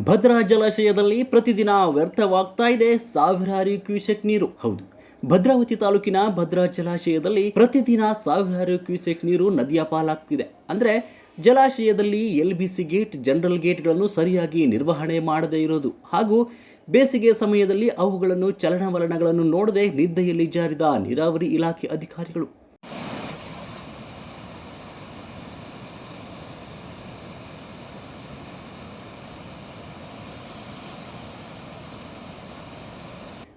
ಭದ್ರಾ ಜಲಾಶಯದಲ್ಲಿ ಪ್ರತಿದಿನ ವ್ಯರ್ಥವಾಗ್ತಾ ಇದೆ ಸಾವಿರಾರು ಕ್ಯೂಸೆಕ್ ನೀರು. ಹೌದು, ಭದ್ರಾವತಿ ತಾಲೂಕಿನ ಭದ್ರಾ ಜಲಾಶಯದಲ್ಲಿ ಪ್ರತಿದಿನ ಸಾವಿರಾರು ಕ್ಯೂಸೆಕ್ ನೀರು ನದಿಯ ಪಾಲಾಗ್ತಿದೆ. ಅಂದರೆ ಜಲಾಶಯದಲ್ಲಿ LBC ಗೇಟ್, ಜನರಲ್ ಗೇಟ್ಗಳನ್ನು ಸರಿಯಾಗಿ ನಿರ್ವಹಣೆ ಮಾಡದೇ ಇರೋದು ಹಾಗೂ ಬೇಸಿಗೆ ಸಮಯದಲ್ಲಿ ಅವುಗಳನ್ನು ಚಲನವಲನಗಳನ್ನು ನೋಡದೆ ನಿದ್ದೆಯಲ್ಲಿ ಜಾರಿದ ನೀರಾವರಿ ಇಲಾಖೆ ಅಧಿಕಾರಿಗಳು.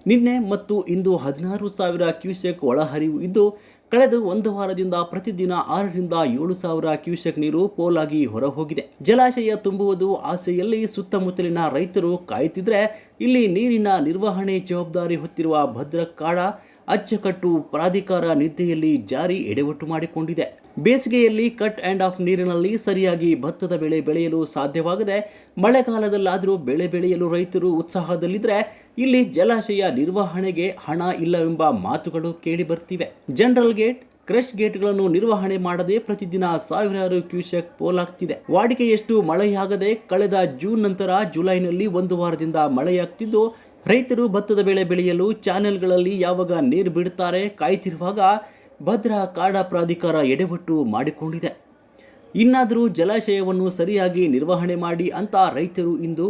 ನಿನ್ನೆ ಮತ್ತು ಇಂದು 16,000 ಕ್ಯೂಸೆಕ್ ಒಳಹರಿವು ಇದ್ದು, ಕಳೆದ ಒಂದು ವಾರದಿಂದ ಪ್ರತಿದಿನ 6ರಿಂದ 7,000 ಕ್ಯೂಸೆಕ್ ನೀರು ಪೋಲಾಗಿ ಹೊರಹೋಗಿದೆ. ಜಲಾಶಯ ತುಂಬುವುದು ಆಸೆಯಲ್ಲಿ ಸುತ್ತಮುತ್ತಲಿನ ರೈತರು ಕಾಯುತ್ತಿದ್ರೆ, ಇಲ್ಲಿ ನೀರಿನ ನಿರ್ವಹಣೆ ಜವಾಬ್ದಾರಿ ಹೊತ್ತಿರುವ ಭದ್ರಕಾಡ ಅಚ್ಚುಕಟ್ಟು ಪ್ರಾಧಿಕಾರ ನಿದ್ದೆಯಲ್ಲಿ ಜಾರಿ ಎಡೆವಟ್ಟು ಮಾಡಿಕೊಂಡಿದೆ. ಬೇಸಿಗೆಯಲ್ಲಿ ಕಟ್ ಆ್ಯಂಡ್ ಆಫ್ ನೀರಿನಲ್ಲಿ ಸರಿಯಾಗಿ ಭತ್ತದ ಬೆಳೆ ಬೆಳೆಯಲು ಸಾಧ್ಯವಾಗದೆ ಮಳೆಗಾಲದಲ್ಲಾದರೂ ಬೆಳೆ ಬೆಳೆಯಲು ರೈತರು ಉತ್ಸಾಹದಲ್ಲಿದ್ದರೆ, ಇಲ್ಲಿ ಜಲಾಶಯ ನಿರ್ವಹಣೆಗೆ ಹಣ ಇಲ್ಲವೆಂಬ ಮಾತುಗಳು ಕೇಳಿ ಬರ್ತಿವೆ. ಜನರಲ್ ಗೇಟ್, ಕ್ರಶ್ ಗೇಟ್ಗಳನ್ನು ನಿರ್ವಹಣೆ ಮಾಡದೆ ಪ್ರತಿದಿನ ಸಾವಿರಾರು ಕ್ಯೂಸೆಕ್ ಪೋಲಾಗ್ತಿದೆ. ವಾಡಿಕೆಯಷ್ಟು ಮಳೆಯಾಗದೆ ಕಳೆದ ಜೂನ್ ನಂತರ ಜುಲೈನಲ್ಲಿ ಒಂದು ವಾರದಿಂದ ಮಳೆಯಾಗ್ತಿದ್ದು, ರೈತರು ಭತ್ತದ ಬೆಳೆ ಬೆಳೆಯಲು ಚಾನೆಲ್ಗಳಲ್ಲಿ ಯಾವಾಗ ನೀರು ಬಿಡುತ್ತಾರೆ ಕಾಯ್ತಿರುವಾಗ ಭದ್ರಾ ಕಾಡ ಪ್ರಾಧಿಕಾರ ಎಡೆವಟ್ಟು ಮಾಡಿಕೊಂಡಿದೆ. ಇನ್ನಾದರೂ ಜಲಾಶಯವನ್ನು ಸರಿಯಾಗಿ ನಿರ್ವಹಣೆ ಮಾಡಿ ಅಂತ ರೈತರು ಇಂದು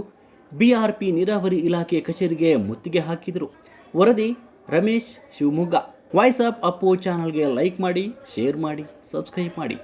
BRP ನೀರಾವರಿ ಇಲಾಖೆ ಕಚೇರಿಗೆ ಮುತ್ತಿಗೆ ಹಾಕಿದರು. ವರದಿ ರಮೇಶ್, ಶಿವಮೊಗ್ಗ. ವಾಯ್ಸ್ ಆಫ್ ಅಪ್ಪು ಚಾನಲ್ಗೆ ಲೈಕ್ ಮಾಡಿ, ಶೇರ್ ಮಾಡಿ, ಸಬ್ಸ್ಕ್ರೈಬ್ ಮಾಡಿ.